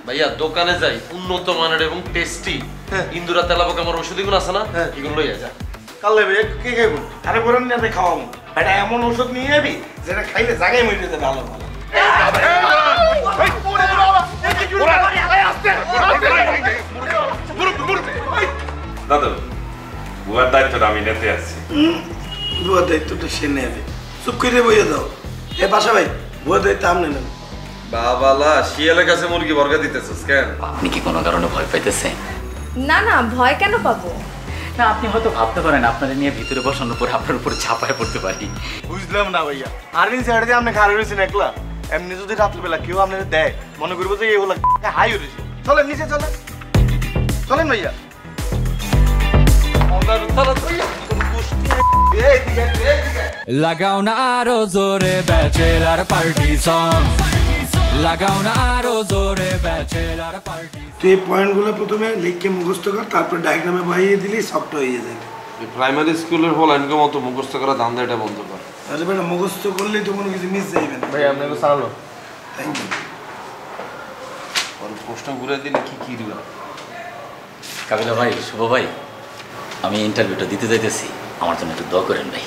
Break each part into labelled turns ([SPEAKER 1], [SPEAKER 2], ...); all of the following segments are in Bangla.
[SPEAKER 1] ভাইয়া দোকানে যাই উন্নত মানের এবং টেস্টি ইন্দুরা তেলাপোকামার ওষুধগুলো আছে না এগুলো লইয়া যা।
[SPEAKER 2] কাল ভাই কে খাইব? আরে বলেন না খাওয়াবো। এটা এমন ওষুধ নিয়ে যাবি যেটা খাইলে জায়গায় মরে যেতে ভালো ভালো।
[SPEAKER 3] দাদা বুয়ার দায়িত্বটা আমি নিতে আসছি।
[SPEAKER 2] বুয়ার দায়িত্বটা সে নেবে। চুপ করে বইয়ে দাও। এ বাসা ভাই বুয়ার দায়িত্ব আপনি নেন।
[SPEAKER 1] বাবালা শিয়ালের কাছে মুরগি বর্গা দিতেছিস কেন?
[SPEAKER 4] আপনি কি কোনো কারণে ভয় পাইতেছেন?
[SPEAKER 5] না না, ভয় কেন পাবো?
[SPEAKER 4] না, আপনি হয়তো ভাবতে পারেন আপনাদের নিয়ে ভিতরে বসানোর পর আপনার উপর ঝাঁপায় পড়তে পারি।
[SPEAKER 2] বুঝলাম না ভাইয়া। আরবিন সাইডে আপনি খাড়া রয়েছেন একলা। এমনি যদি রাত্রিবেলা কেউ আপনাদের দেয় মনে করবো যে এগুলো হাই রয়েছে। চলেন নিচে চলেন। চলেন ভাইয়া।
[SPEAKER 6] লাগাও না আরো জোরে ব্যাচেলার পার্টি সং, লাগাও না আরো জোরে ব্যাচেলার পার্টি।
[SPEAKER 2] তুই এই পয়েন্টগুলো প্রথমে লিখকে মুখস্থ কর, তারপর ডায়াগ্রামে বাইয়ে দিলেই সবটা হয়ে যাবে।
[SPEAKER 1] প্রাইমারি স্কুলের হল আইনকে মতো মুখস্থ করা ধান্দা এটা বন্ধ কর।
[SPEAKER 2] আরে বেটা মুখস্থ করলেই তো কোনো কিছু মিস যাইবে না।
[SPEAKER 1] ভাই আপনাকে সারালো।
[SPEAKER 2] Thank you.
[SPEAKER 1] আর প্রশ্ন ঘুরে দিলে কি দিবা?
[SPEAKER 4] কাবিলা ভাই, শুভ ভাই, আমি ইন্টারভিউটা দিতে যাইতেছি, আমার জন্য একটু দোয়া করেন ভাই।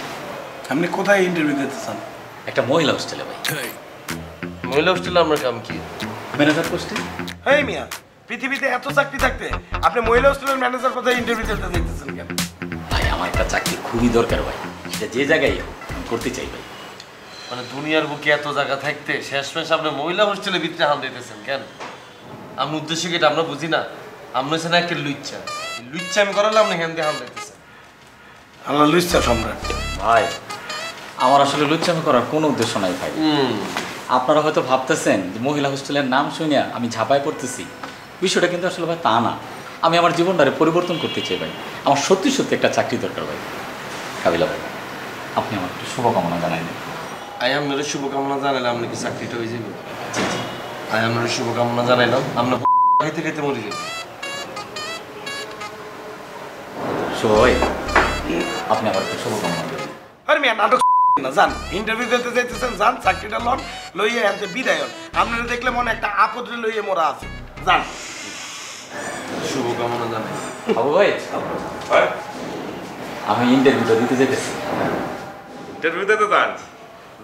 [SPEAKER 2] আপনি কোথায় ইন্টারভিউ দিতে চান?
[SPEAKER 4] একটা মহিলা হোস্টেলে ভাই।
[SPEAKER 1] মহিলা হোস্টেলে আমরা কাম কি?
[SPEAKER 4] ম্যানেজার পোস্টে।
[SPEAKER 2] হেই মিয়া, পৃথিবীতে এত চাকরি থাকতে আপনি মহিলা হোস্টেলের ম্যানেজার কোথায় ইন্টারভিউ দিতে যাইতেছেন কেন?
[SPEAKER 4] ভাই আমার একটা চাকরি খুবই দরকার ভাই, সেটা যে জায়গায় হোক আমি করতে চাই ভাই।
[SPEAKER 1] মানে দুনিয়ার বুকে এত জায়গা থাকতে শেষমেশ আপনি মহিলা হোস্টেলে ভিতরে হান দিতেছেন কেন? আমার উদ্দেশ্য কি এটা আমরা বুঝি না? আমরা হচ্ছে না একটা লুচ্চা, লুচ্চা আমি করালে আপনি হ্যান দিয়ে হান দিতেছেন।
[SPEAKER 2] আমার লুচ্চা সম্রাট
[SPEAKER 4] ভাই আমার আসলে লুচ্চামি করার কোনো উদ্দেশ্য নাই ভাই। আপনারা হয়তো ভাবতেছেন যে মহিলা হোস্টেলের নাম শুনে আমি ঝাঁপায় পড়তেছি, বিষয়টা কিন্তু আসলে ভাই তা না। আমি আমার জীবনটারে পরিবর্তন করতে চাই ভাই, আমার সত্যি সত্যি একটা চাকরি দরকার ভাই। কাবিলা ভাই আপনি আমার একটু শুভকামনা জানাইলেন।
[SPEAKER 1] আই আপনার শুভকামনা জানাইলাম, আপনি কি চাকরিটা হয়ে যাবে? আই আপনার শুভকামনা জানাইলাম, আপনার খাইতে খাইতে মরে যাবে।
[SPEAKER 4] শুভ ভাই আপনি আমার একটু শুভকামনা দেবেন।
[SPEAKER 2] আরে মিয়া নাটক না, যান ইন্টারভিউ দিতে যাইতেছেন, যান চাকরিটা লন, লইয়ে আনতে বিদায় হন। আপনারা দেখলে মনে একটা আপদে লইয়ে মোরা আছে, যান।
[SPEAKER 1] শুভকামনা জানাই।
[SPEAKER 4] বাবু ভাই আমি ইন্টারভিউটা দিতে যেতেছি।
[SPEAKER 3] ইন্টারভিউ দিতে যান,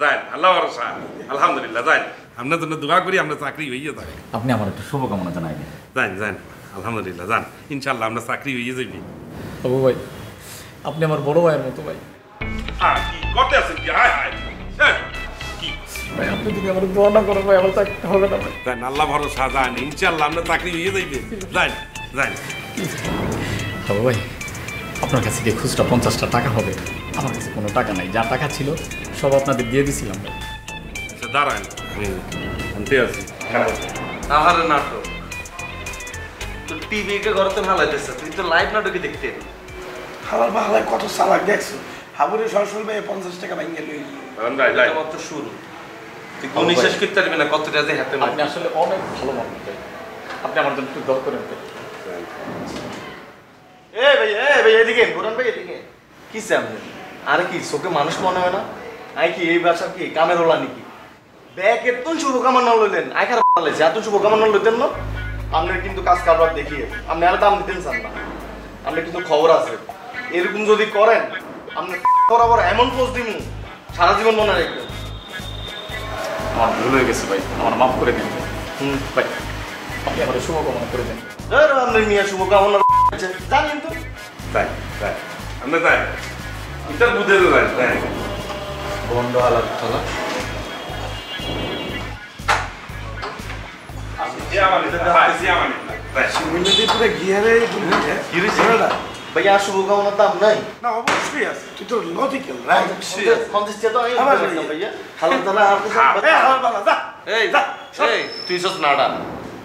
[SPEAKER 3] যান, আল্লাহ ভরসা, আলহামদুলিল্লাহ, যান। আপনার জন্য দোয়া করি আপনার চাকরি হয়ে যাবে।
[SPEAKER 4] আপনি আমার একটু শুভকামনা জানাইবেন।
[SPEAKER 3] যান যান, আলহামদুলিল্লাহ, যান, ইনশাল্লাহ আপনার চাকরি হয়ে যাবে।
[SPEAKER 4] বাবু ভাই আপনি আমার বড় ভাইয়ের মতো ভাই।
[SPEAKER 3] কি করতে আছেন কি? হায় হায়, কি
[SPEAKER 4] ভাই আপনি যদি আমার দোয়া না করেন ভাই আমার চাকরি হবে না ভাই।
[SPEAKER 3] যান, আল্লাহ ভরসা, যান, ইনশাল্লাহ আপনার চাকরি হয়ে যাবে। যান যান।
[SPEAKER 4] বাবু ভাই আপনার কাছে কি খুচরা 50টা টাকা হবে? আমার কাছে কোনো টাকা নাই, যা টাকা ছিল সব আপনাদের দিয়ে দিছিলাম ভাই।
[SPEAKER 3] আচ্ছা দাঁড়ান, আমি আনতে আছি।
[SPEAKER 1] আহারে নাটক, তো টিভি কে ঘরে তো নালাইতেছে, তুই তো লাইভ নাটকই দেখতে।
[SPEAKER 2] হালার বাহালায় কত চালাক দেখছো। হাবুরে সরাসরি ভাই 50 টাকা ভাঙিয়ে লই।
[SPEAKER 1] এটা মাত্র শুরু, তুই কোন নিঃশ্বাস করতে পারবি না কত টাকা হাতে
[SPEAKER 4] আপনি আসলে অনেক ভালো মানুষ ভাই, আপনি আমার জন্য একটু দোয়া করেন ভাই।
[SPEAKER 2] ভাই এদিকে গোরান ভাই এদিকে।
[SPEAKER 1] কি সামনে আরে কি চোখে মানুষ মনে হয় না? আই কি এই বাসা কি কামের ওলা নাকি? ব্যাগ এত শুভকামনা লইলেন, আই খারাপ লাগছে, এত শুভকামনা লইতেন না? আপনার কিন্তু কাজ কারবার দেখিয়ে আপনি আর দাম দিতেন চান না, আপনি কিন্তু খবর আছে। এরকম যদি করেন আপনি বরাবর এমন পোস্ট দিব সারা জীবন মনে রাখবেন।
[SPEAKER 4] আমার ভুল হয়ে গেছে ভাই, আমার মাফ করে দিন ভাই, আপনি আমার শুভকামনা করে দেন।
[SPEAKER 1] আপনার মিয়া শুভকামনা জানেন তো?
[SPEAKER 3] যান যান, আপনি যান, ইন্টারভিউ দিতে যান, যান।
[SPEAKER 1] বন্ধ আলাপ চলা
[SPEAKER 2] মিনিটে পুরো গিয়ারে
[SPEAKER 1] ভাইয়া শুভকামনার দাম নাই
[SPEAKER 2] না, অবশ্যই আছে। তুই তো লজিক্যাল রাইট।
[SPEAKER 1] ভাইয়া হালাল তালা তুই সস নাডা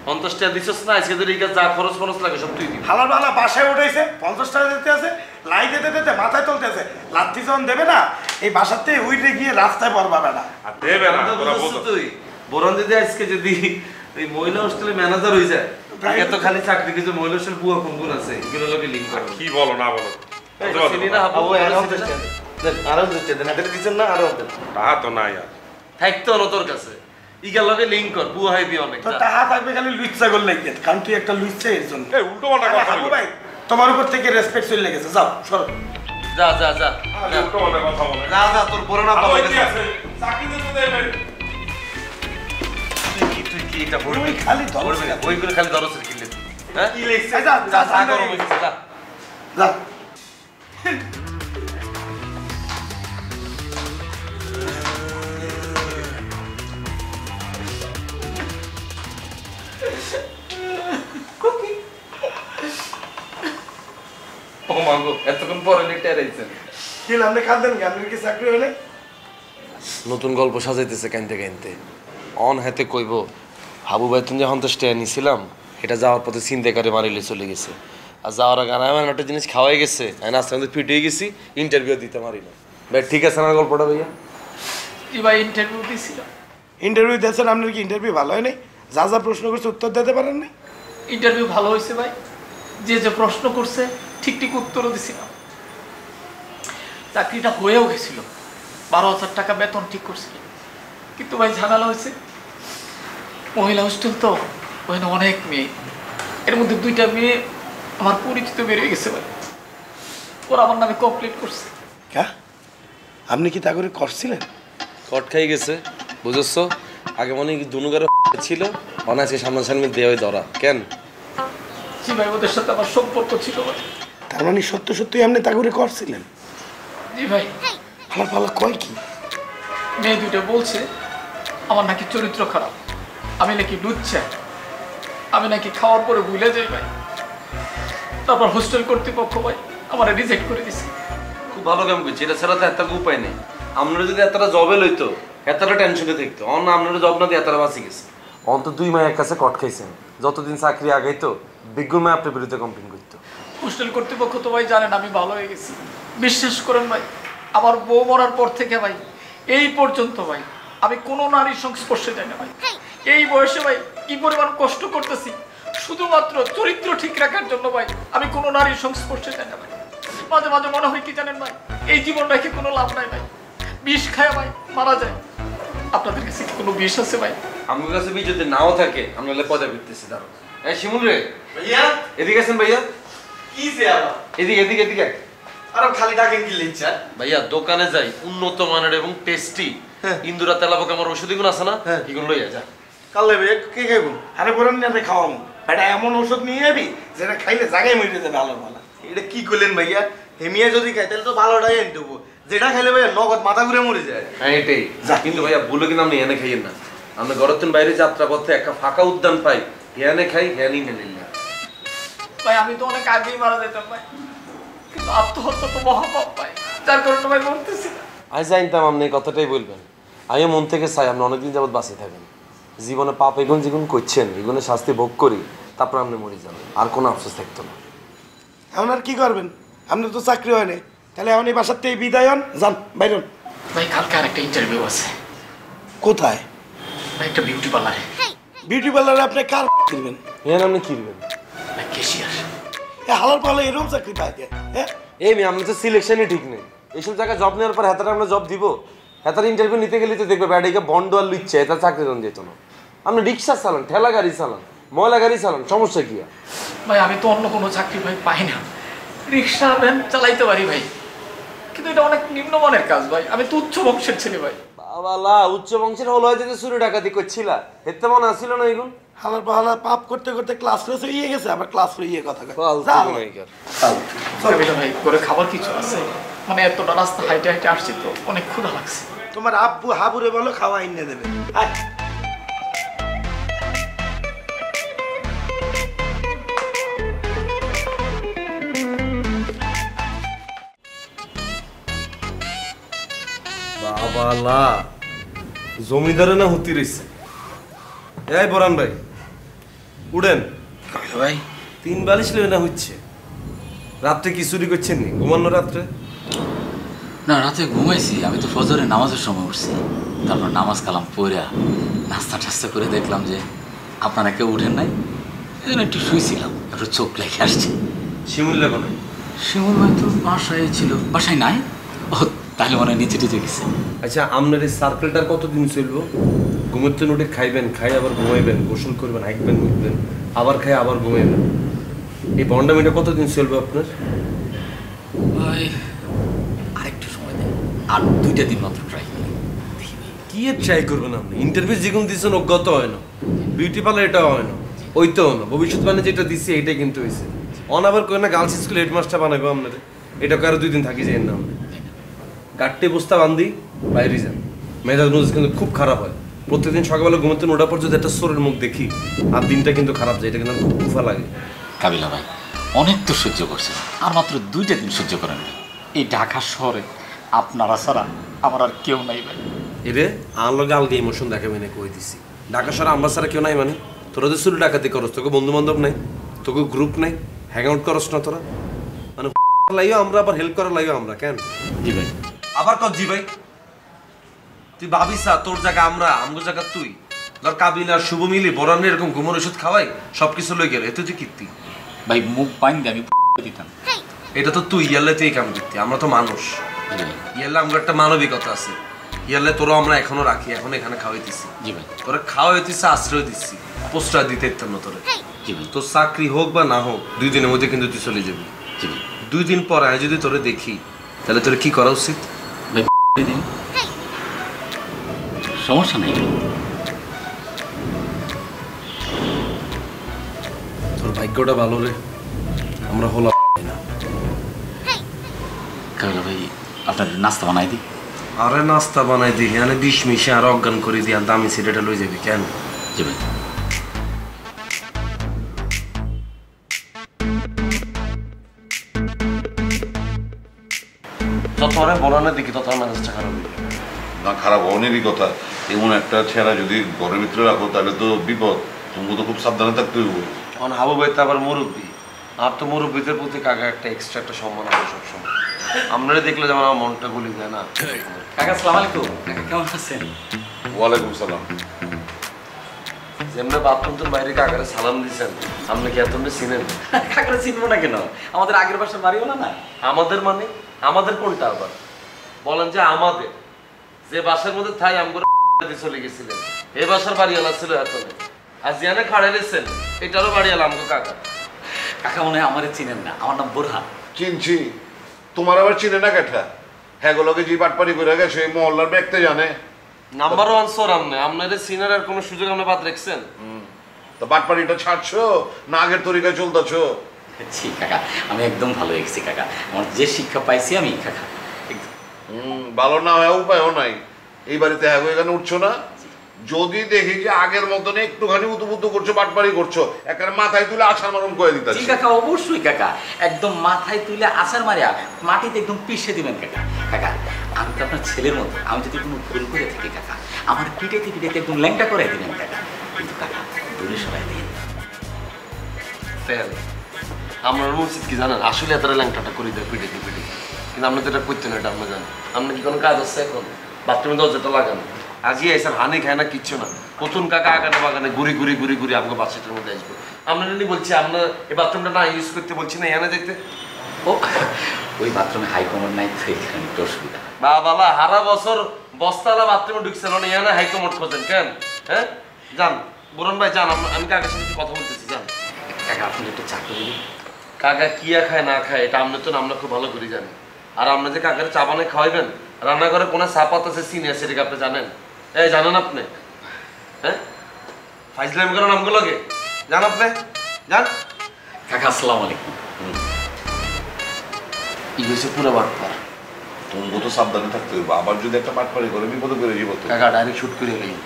[SPEAKER 1] 50 টাকা দিছস না, আজকে তোর যা খরচ ফরচ লাগে সব তুই দিবি।
[SPEAKER 2] হালাল বালা বাসায় উঠাইছে 50 টাকা দিতে আছে, লাই দিতে দিতে মাথায় তুলতে আছে, লাত্তি যখন দেবে না এই বাসাতে উইটে গিয়ে রাস্তায় পড়বা বেটা।
[SPEAKER 3] আর দেবে না, তোরা বলতো
[SPEAKER 1] তুই বরণ যদি আজকে যদি এই মহিলা হোস্টেলে ম্যানেজার হয়ে যায়, এত খালি চাকরি কিছু মহিলা হোস্টেল বুয়া কোন কোন আছে এগুলো লোকে লিংক করে।
[SPEAKER 3] কি বলো না বলো,
[SPEAKER 1] চিনি না হাবু আরো দিতে দেন, এটা দিছেন না আরো দেন।
[SPEAKER 3] টাকা তো নাই আর।
[SPEAKER 1] থাকতো না তোর কাছে,
[SPEAKER 7] ইগার লগে লিঙ্ক কর বুয়া হইবি অনেক
[SPEAKER 8] তো টাকা থাকবে খালি লুচ্চা করলে গিয়ে, কারণ তুই একটা লুচ্চা এর জন্য।
[SPEAKER 3] এই উল্টো পাল্টা কথা
[SPEAKER 8] হাবু
[SPEAKER 3] বলো
[SPEAKER 8] ভাই তোমার উপর থেকে রেসপেক্ট চলে গেছে, যাও সরো।
[SPEAKER 7] যা যা যা
[SPEAKER 3] উল্টো পাল্টা কথা বলে
[SPEAKER 7] যা যা তোর বড় না
[SPEAKER 3] আবার
[SPEAKER 7] বাবা
[SPEAKER 3] কি আছে চাকরি দিতে দেবেন
[SPEAKER 7] তুই কি এটা বলবি
[SPEAKER 8] তুই খালি ধরো।
[SPEAKER 7] বলবি না ওইগুলো খালি দরসের কিনলে তুই হ্যাঁ
[SPEAKER 1] কি লিখছে
[SPEAKER 8] যা যা
[SPEAKER 7] যা গরম হইছে যা
[SPEAKER 8] যা।
[SPEAKER 7] ও মাগো এতক্ষণ পরে লিটে রাইছেন
[SPEAKER 8] কি আপনি কাঁদেন কি? আপনার কি চাকরি হয় নাই?
[SPEAKER 7] নতুন গল্প সাজাইতেছে কাইনতে কাইনতে অন হাতে কইব হাবু ভাই তুমি যখন তো স্টে নিছিলাম এটা যাওয়ার পথে চিন্তা করে মারিলে চলে গেছে আর যাওয়ার আগে আমার একটা জিনিস খাওয়াই গেছে আমি আস্তে আস্তে ফিট হয়ে গেছি ইন্টারভিউ দিতে পারি না ভাই ঠিক আছে না গল্পটা ভাইয়া
[SPEAKER 4] ভাই ইন্টারভিউ দিছিল,
[SPEAKER 8] ইন্টারভিউ দিয়েছেন, আপনার কি ইন্টারভিউ ভালো হয় নাই? যা যা প্রশ্ন করছে উত্তর দিতে পারেন নাই?
[SPEAKER 4] ইন্টারভিউ ভালো হয়েছে ভাই, যে যে প্রশ্ন করছে ঠিক ঠিক উত্তরও দিছিলাম। চাকরিটা হয়েও গেছিল, 12,000 টাকা বেতন ঠিক করছিল, কিন্তু ভাই ঝামেলা হয়েছে। মহিলা হোস্টেল তো ওখানে অনেক মেয়ে, এর মধ্যে 2টা মেয়ে আমার পরিচিত বেরিয়ে গেছে ভাই, ওরা আমার নামে কমপ্লেন করছে।
[SPEAKER 8] হ্যাঁ, আপনি কি তা করে করছিলেন?
[SPEAKER 7] কট খাই গেছে বুঝছ আগে মনে হয় দুনুগার ছিল অনায়াসকে সামনাসামনি দেওয়াই ধরা কেন
[SPEAKER 4] জি ভাই, ওদের সাথে আমার সম্পর্ক ছিল ভাই।
[SPEAKER 8] তার মানে সত্য সত্যই আপনি তা করে করছিলেন?
[SPEAKER 4] জি ভাই,
[SPEAKER 8] আমার পালা কয় কি?
[SPEAKER 4] মেয়ে 2টা বলছে আমার নাকি চরিত্র খারাপ, আমি নাকি লুচ্চা, আমি নাকি খাওয়ার পরে ভুলে যাই ভাই। তারপর হোস্টেল কর্তৃপক্ষ ভাই আমার রিজেক্ট করে দিছে।
[SPEAKER 7] খুব ভালো কাম করছি এটা ছাড়া তো এত উপায় নেই আপনারা যদি এতটা জবে লইতো এতটা টেনশনে থাকতো অন্য আপনারা জব না দিয়ে এতটা বাঁচি গেছে অন্তত 2 মায়ের কাছে কট খাইছেন যতদিন চাকরি আগাইতো বিজ্ঞ মায় আপনার বিরুদ্ধে কমপ্লেন করতো
[SPEAKER 4] হোস্টেল কর্তৃপক্ষ তো ভাই জানেন আমি ভালো হয়ে গেছি, বিশ্বাস করেন ভাই। আমার বউ মরার পর থেকে ভাই এই পর্যন্ত ভাই আমি কোনো নারীর সংস্পর্শে যাই না ভাই। এই বয়সে ভাই কি পরিমাণ কষ্ট করতেছি শুধুমাত্র চরিত্র ঠিক রাখার জন্য ভাই, আমি কোনো নারীর সংস্পর্শে যাই না ভাই। মাঝে মাঝে মনে হয় কি জানেন ভাই, এই জীবন রেখে কোনো লাভ নাই ভাই, বিষ খায় ভাই মারা যায়। আপনাদের কাছে কি কোনো বিষ আছে ভাই?
[SPEAKER 7] আমার কাছে বি যদি নাও থাকে আমরা পদে ফিরতেছি দাঁড়ো এই শিমুল রে
[SPEAKER 1] ভাইয়া
[SPEAKER 7] এদিকে আছেন ভাইয়া
[SPEAKER 1] কি যে আবার
[SPEAKER 7] এদিকে এদিকে এদিকে
[SPEAKER 1] আর খালি ডাকেন কি লিখছে?
[SPEAKER 7] ভাইয়া দোকানে যাই উন্নত মানের এবং টেস্টি ইন্দুরা তেলাপোকা আমার ওষুধ এগুলো আছে না এগুলো লইয়া যা
[SPEAKER 1] কালে ভাইয়া কে খাইবো?
[SPEAKER 8] আরে বলেন না খাওয়াবো, এটা এমন ওষুধ নিয়ে যাবি যেটা খাইলে জায়গায় মরে যাবে ভালো ভালো।
[SPEAKER 1] এটা কি করলেন ভাইয়া? হেমিয়া যদি খাই তাহলে তো ভালোটাই এনে দেবো, যেটা খাইলে ভাইয়া নগদ মাথা ঘুরে মরে যায়।
[SPEAKER 7] হ্যাঁ এটাই কিন্তু ভাইয়া ভুলে কিন্তু আপনি এনে খাইয়েন না আমরা ঘরের বাইরে যাত্রা পথে একটা ফাঁকা উদ্যান পাই হেয়ানে খাই হেয়ানি মেলিল্লা
[SPEAKER 4] ভাই আমি তো অনেক আগেই মারা যেতাম ভাই, কিন্তু আত্মহত্যা তো মহাপাপ ভাই, যার কারণে ভাই বলতেছি না।
[SPEAKER 7] আমি জানতাম আপনি এই কথাটাই বলবেন আমি মন থেকে চাই আপনি অনেকদিন যাবত বাঁচে থাকেন জীবনে পাপ এগুন যেগুন করছেন এগুলো শাস্তি ভোগ করি তারপর আপনি মরে যাবেন আর কোনো আফসোস থাকতো না
[SPEAKER 8] এখন আর কি করবেন? আপনার তো চাকরি হয় নাই, তাহলে এখন এই বাসার থেকে বিদায় হন, যান বাইরন।
[SPEAKER 4] ভাই কালকে আরেকটা ইন্টারভিউ আছে
[SPEAKER 8] কোথায়?
[SPEAKER 4] ভাই একটা বিউটি পার্লারে,
[SPEAKER 8] বিউটি পার্লারে আপনি কার কিনবেন?
[SPEAKER 7] হ্যাঁ আপনি কিনবেন
[SPEAKER 4] ভাই ক্যাশিয়ার।
[SPEAKER 8] হালার পালে এরকম চাকরি পাই যায়? হ্যাঁ,
[SPEAKER 7] এই মেয়ে আপনি তো সিলেকশনই ঠিক নেই এইসব জায়গায় জব নেওয়ার পর হাতারে আমরা জব দিব হাতার ইন্টারভিউ নিতে গেলে তো দেখবে ব্যাডিকে বন্ড আর লিচ্ছে এটা চাকরি দেন যেত না আপনি রিক্সা চালান ঠেলা গাড়ি চালান ময়লা গাড়ি চালান সমস্যা কি আর
[SPEAKER 4] ভাই আমি তো অন্য কোনো চাকরি ভাই পাই না, রিক্সা ভ্যান চালাইতে পারি ভাই, কিন্তু এটা অনেক নিম্নমানের কাজ ভাই, আমি তো উচ্চ বংশের ছেলে ভাই।
[SPEAKER 7] বাবালা উচ্চ বংশের হলো হয়তো চুরি ডাকাতি করছিলা এতে মনে আসছিল না এগুলো
[SPEAKER 8] হালার পালা পাপ করতে করতে ক্লাস ক্লাস হয়ে গেছে, আবার ক্লাস হয়ে কথা কয়।
[SPEAKER 7] ফালতু
[SPEAKER 8] যাও।
[SPEAKER 7] গুনাইগার।
[SPEAKER 4] ভাই করে খাবার কিছু আছে, মানে এতটা রাস্তা হাইটে হাইটে আসছি তো অনেক ক্ষুধা লাগছে।
[SPEAKER 8] তোমার আব্বু হাবুরে বলো খাওয়া এনে দেবে। আয়।
[SPEAKER 7] বাবালা জমিদারে না হুতি রইছে এই বরান ভাই উড়েন
[SPEAKER 4] ভাই
[SPEAKER 7] 3 বালিশ লই না হচ্ছে রাতে কি চুরি করছেন নি ঘুমানো রাত্রে
[SPEAKER 4] না রাতে ঘুমাইছি, আমি তো ফজরে নামাজের সময় উঠছি, তারপর নামাজ কালাম পড়া নাস্তা টাস্তা করে দেখলাম যে আপনারা কেউ উঠেন নাই, এই জন্য একটু শুয়েছিলাম, একটু চোখ লেগে আসছে।
[SPEAKER 7] শিমুল লেখো নাই
[SPEAKER 4] শিমুল ভাই তো বাসায় ছিল, বাসায় নাই, ও তাহলে মনে হয় নিচে টিচে গেছে।
[SPEAKER 7] আচ্ছা আপনার এই সার্কেলটার কতদিন চলবো ঘুমের তো উঠে খাইবেন, খাই আবার ঘুমাইবেন, গোসল করবেন, হাঁকবেন, উঠবেন, আবার খাই আবার ঘুমাইবেন। এই বন্ডামিটা কতদিন চলবে আপনার?
[SPEAKER 4] ভাই আরেকটু সময় দেন, আর 2টা দিন মাত্র ট্রাই করি।
[SPEAKER 7] কি এর ট্রাই করবেন আপনি? ইন্টারভিউ যেগুলো দিচ্ছেন অজ্ঞাত হয় না, বিউটি পার্লার এটা হয় না, ওইটাও না, ভবিষ্যৎ মানে যেটা দিচ্ছি এইটাই কিন্তু হয়েছে। অন আবার কই না গার্লস স্কুল হেডমাস্টার বানাবো আপনাদের, এটা কারো 2 দিন থাকি যাই না আপনি। গাড়তে বস্তা বান্ধি বাইরে যান, মেজাজ মুজ কিন্তু খুব খারাপ হয়। প্রত্যেকদিন সকালবেলা ঘুমোতে ওঠার পর যদি একটা সোরের মুখ দেখি আর দিনটা কিন্তু খারাপ যায়, এটা কিন্তু আমার খুব কুফা লাগে।
[SPEAKER 4] কাবিলা ভাই অনেক তো সহ্য করছেন, আর মাত্র 2টা দিন সহ্য করেন ভাই। এই ঢাকা শহরে আপনারা ছাড়া আমার আর কেউ নাই ভাই।
[SPEAKER 7] এরে আমার লগে আলগে ইমোশন দেখাবে না কই দিছি। ঢাকা শহরে আমরা ছাড়া কেউ নাই মানে? তোরা তো চুরি ডাকাতি করস, তোকে বন্ধু বান্ধব নাই, তোকে গ্রুপ নাই, হ্যাং আউট করস না তোরা? মানে লাইও আমরা, আবার হেল্প করার লাইও আমরা কেন?
[SPEAKER 4] জি ভাই।
[SPEAKER 7] আবার কব জি ভাই? তুই ভাবিস তোর জায়গা আমরা, আমগো জায়গা তুই। ধর কাবিল আর শুভ মিলি বরান এরকম ঘুমোর ওষুধ খাওয়াই, সবকিছু লই গেল, এতে তুই কীর্তি
[SPEAKER 4] ভাই মুখ বাইন আমি দিতাম।
[SPEAKER 7] এটা তো তুই ইয়ালে তুই কাম করতি, আমরা তো মানুষ। ইয়ালে আমার একটা মানবিকতা আছে, ইয়ালে তোরা আমরা এখনো রাখি, এখন এখানে খাওয়াইতেছি।
[SPEAKER 4] জি ভাই।
[SPEAKER 7] তোরা খাওয়াইতেছি, আশ্রয় দিচ্ছি, প্রশ্রয় দিতে ইত্যান্ন তোরে।
[SPEAKER 4] জি ভাই।
[SPEAKER 7] তোর চাকরি হোক বা না হোক 2 দিনের মধ্যে কিন্তু তুই চলে যাবি।
[SPEAKER 4] জি ভাই।
[SPEAKER 7] 2 দিন পর আমি যদি তোরে দেখি তাহলে তোর কি করা উচিত?
[SPEAKER 4] ভাই দিন সমস্যা নেই।
[SPEAKER 7] তোর ভাগ্যটা ভালো রে, আমরা হলাম না।
[SPEAKER 4] কাবিলা ভাই আপনার নাস্তা বানাই দিই।
[SPEAKER 7] আরে নাস্তা বানাই দিই, এখানে 20 মিশে আর অজ্ঞান করে দিয়ে দামি সিলেটা লই যাবি কেন?
[SPEAKER 4] জি ভাই।
[SPEAKER 7] যত আরে বলানো দেখি তত ম্যানেজটা খারাপ হয়ে যাবে।
[SPEAKER 9] না খারাপ হওয়ারই কথা, এমন একটা ছেঁড়া যদি ঘরের ভিতরে রাখো তাহলে তো বিপদ। তুমি তো খুব সাবধানে থাকতে হইব।
[SPEAKER 7] এখন হাবু ভাই তো আবার মুরব্বী, আর তো মুরব্বীদের প্রতি কাকা একটা এক্সট্রা একটা সম্মান আছে সবসময়। আপনারা দেখলে যেমন আমার মনটা গলি যায় না।
[SPEAKER 4] কাকা আসসালামু আলাইকুম। কাকা কেমন আছেন?
[SPEAKER 9] ওয়ালাইকুম সালাম।
[SPEAKER 7] যেমন বাথরুম বাইরে কাকারে সালাম দিয়েছেন, আপনি কি এতটা চিনেন?
[SPEAKER 4] কাকারে চিনবো না কেন? আমাদের আগের বাসার বাড়িও না।
[SPEAKER 7] আমাদের মানে আমাদের কোনটা আবার বলেন? যে আমাদের যে বাসার মধ্যে থাই আমগুলো চলে গেছিলেন, এই বাসার বাড়িওয়ালা ছিল এতনে, আর জিয়ানে খাড়ে নিচ্ছেন এটারও বাড়িওয়ালা আমগো কাকা।
[SPEAKER 4] কাকা মনে হয় আমারে চিনেন না, আমার নাম বোরহান।
[SPEAKER 9] চিনছি, তোমার আবার চিনে না কেঠা? হ্যাঁ গুলোকে যে বাটপাড়ি করে গেছে এই মহল্লার ব্যক্তি জানে।
[SPEAKER 7] নাম্বার 1 সোর আমনে, আপনাদের সিনার আর কোনো সুযোগ আপনি বাদ রাখছেন?
[SPEAKER 9] তো বাটপাড়িটা ছাড়ছো না আগের তরিকায় চলতেছো?
[SPEAKER 4] জি কাকা, আমি একদম ভালো হয়ে গেছি কাকা। আমার যে শিক্ষা পাইছি আমি কাকা
[SPEAKER 9] ভালো না হয় উপায়ও নাই। এই বাড়িতে হ্যাঁ এখানে উঠছো না, যদি দেখি যে আগের মতন একটুখানি উতুপুতু করছো, বাটপাড়ি করছো, একেবারে মাথায় তুলে আছাড় মারুম করে দিতে।
[SPEAKER 4] জি কাকা, অবশ্যই কাকা, একদম মাথায় তুলে আছাড় মারিয়া মাটিতে একদম পিষে দিবেন কাকা। কাকা আমি তো আপনার ছেলের মতো, আমি যদি কোনো ভুল করে থাকি কাকা আমার পিটাইতে পিটাইতে একদম ল্যাংটা করে দিবেন কাকা। কিন্তু কাকা দূরে সবাই দিন
[SPEAKER 7] তেল আমার উচিত কি জানেন? আসলে এত ল্যাংটাটা করে দেয় পিটে পিটে, কিন্তু আপনি তো এটা করতেন, এটা আপনি জানেন। আপনার কি কোনো কাজ আছে এখন? বাথরুমে দরজাটা লাগানো, আজকে এসে হানি খায় না কিচ্ছু না। প্রথম কাকা আগানে বাগানে ঘুরি ঘুরি ঘুরি ঘুরি আমাকে বাচ্চাটার মধ্যে আসবো। আপনার বলছি আপনার এই বাথরুমটা না ইউজ করতে বলছি না, এখানে যেতে।
[SPEAKER 4] ও ওই বাথরুমে হাই কমোড নাই তো, এখানে একটু অসুবিধা।
[SPEAKER 7] বাবা হারা বছর বস্তালা বাথরুমে ঢুকছিল না, এখানে হাই কমোড খোঁজেন কেন? হ্যাঁ যান বুরন ভাই যান, আমি কাকার সাথে কথা বলতেছি, যান।
[SPEAKER 4] কাকা আপনি একটু চা করে দিন।
[SPEAKER 7] কাকা কিয়া খায় না খায় এটা আমরা তো আমরা খুব ভালো করে জানি। আর আপনি যে কাকার চা বানায় খাওয়াইবেন, রান্নাঘরে কোনো চাপাত আছে সিনিয়র সেটাকে আপনি জানেন? এই জানেন আপনি? হ্যাঁ ফাইজলাম করেন আমগুলোকে, জান আপনি জান।
[SPEAKER 4] কাকা আসসালামু আলাইকুম।
[SPEAKER 7] ই হয়েছে পুরো বাটপার।
[SPEAKER 9] তুমি তো সাবধানে থাকতে হইব, আবার যদি একটা বাটপাড়ি করে বিপদে করে যাবো তো।
[SPEAKER 7] কাকা ডাইরেক্ট শুট করে গেলেন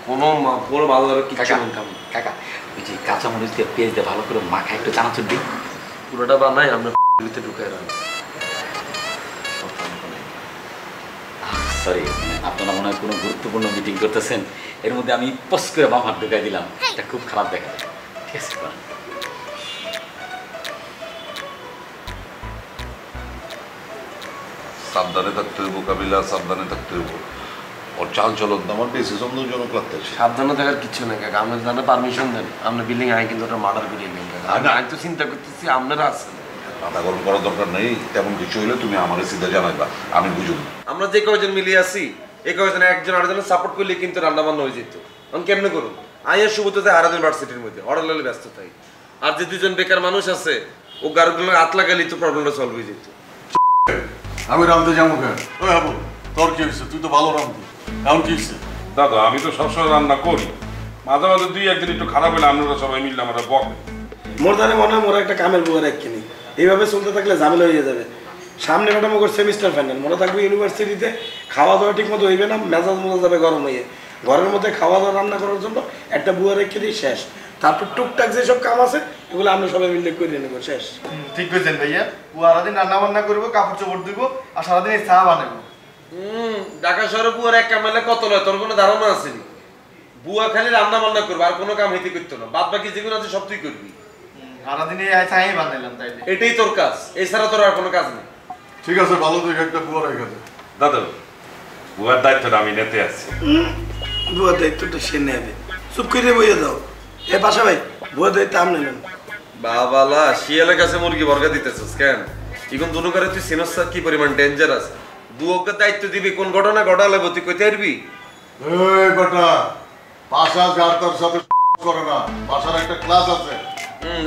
[SPEAKER 7] কোনো পুরো ভালো ধরে কিছু
[SPEAKER 4] কাকা ওই যে কাঁচামরিচ দিয়ে পেঁয়াজ দিয়ে ভালো করে মাখা একটু চানাচুর দিই,
[SPEAKER 7] পুরোটা বানাই আমরা ভিতরে ঢুকাই রাখি।
[SPEAKER 4] সরি আপনারা মনে হয় কোনো গুরুত্বপূর্ণ মিটিং করতেছেন, এর মধ্যে আমি পস করে বাম হাত ঢুকাই দিলাম, এটা খুব খারাপ দেখা যায়। ঠিক আছে
[SPEAKER 9] সাবধানে থাকতে হইব কাবিলা, সাবধানে থাকতে হইব। ওর চাল চলন তো আমার বেশি সন্দেহজনক লাগতেছে।
[SPEAKER 7] সাবধানে থাকার কিছু নেই কাকা, আপনি জানে পারমিশন দেন, আপনার বিল্ডিং আই কিন্তু ওটা মার্ডার করিয়ে দেন কাকা। আমি তো চিন্তা করতেছি আপনারা আছেন,
[SPEAKER 9] মাথা গরম করার দরকার নেই। তেমন কিছু হইলে তুমি আমার সিধা জানাইবা, আমি বুঝুন।
[SPEAKER 7] আমরা যে কয়জন মিলিয়ে আছি এই কয়েকজন একজন আরেকজনের সাপোর্ট করলে কিন্তু রান্না বান্না হয়ে যেত। আমি কেমনে করুন? আইয়া শুভ তো হারাদিন ভার্সিটির মধ্যে অর্ডার লেলে ব্যস্ত থাকি। আর যে দুজন বেকার মানুষ আছে ও গাড়িগুলো হাত লাগালেই তো প্রবলেমটা সলভ হয়ে যেত।
[SPEAKER 9] আমি রামতে যাবো কেন? ওই হাবু, তোর কি হয়েছে? তুই তো ভালো রামতি, এখন কি হয়েছে?
[SPEAKER 3] দাদা আমি তো সবসময় রান্না করি, মাঝে মাঝে দুই একদিন একটু খারাপ হলে আপনারা সবাই মিললে আমরা বকে।
[SPEAKER 8] মোর জানে মনে হয় মোরা একটা কামের বুয়া রাখিনি, এইভাবে চলতে থাকলে ঝামেলা হয়ে যাবে। সামনে ম্যাডাম ওর সেমিস্টার ফাইনাল, মনে থাকবে ইউনিভার্সিটিতে খাওয়া দাওয়া ঠিক মতো হইবে না, মেজাজ মজা যাবে গরম হয়ে। ঘরের মধ্যে খাওয়া দাওয়া রান্না করার জন্য একটা বুয়া রেখে দিই, শেষ। তারপর টুকটাক যেসব কাম আছে এগুলো আমরা সবাই মিলে করে নেবো, শেষ।
[SPEAKER 2] ঠিক কইছেন ভাইয়া, ও সারাদিন রান্না বান্না করবো, কাপড় চোপড় দিব, আর সারাদিন এই চা বানাবো।
[SPEAKER 7] ঢাকা শহরে বুয়ার এক কামাইলে কত লয় তোর কোনো ধারণা আছে নি? বুয়া খালি রান্না বান্না করবো, আর কোনো কাম হইতে করতো না। বাদ বাকি যেগুলো আছে সব তুই করবি।
[SPEAKER 2] সারাদিন এই চাই বানাইলাম, তাইলে
[SPEAKER 7] এটাই তোর কাজ, এছাড়া তোর আর কোনো কাজ নেই।
[SPEAKER 9] ঠিক আছে, ভালো দেখে একটা বুয়া রেখে দে।
[SPEAKER 3] দাদা বুয়ার দায়িত্বটা আমি নিতে আসছি।
[SPEAKER 8] বুয়া দায়িত্বটা সে নেবে, চুপ করে বইয়ে দাও। এ পাশা ভাই, বুয়া দায়িত্ব আমি নেবেন।
[SPEAKER 7] বাবালা শিয়ালের কাছে মুরগি বর্গা দিতেছিস কেন? এখন দুনো করে তুই সিনস কি পরিমাণ ডেঞ্জারাস। দুয়োকে দায়িত্ব দিবি, কোন ঘটনা ঘটালে তুই কইতে পারবি?
[SPEAKER 9] এই বেটা, পাশা যার তার সাথে করে না, পাশার একটা ক্লাস আছে।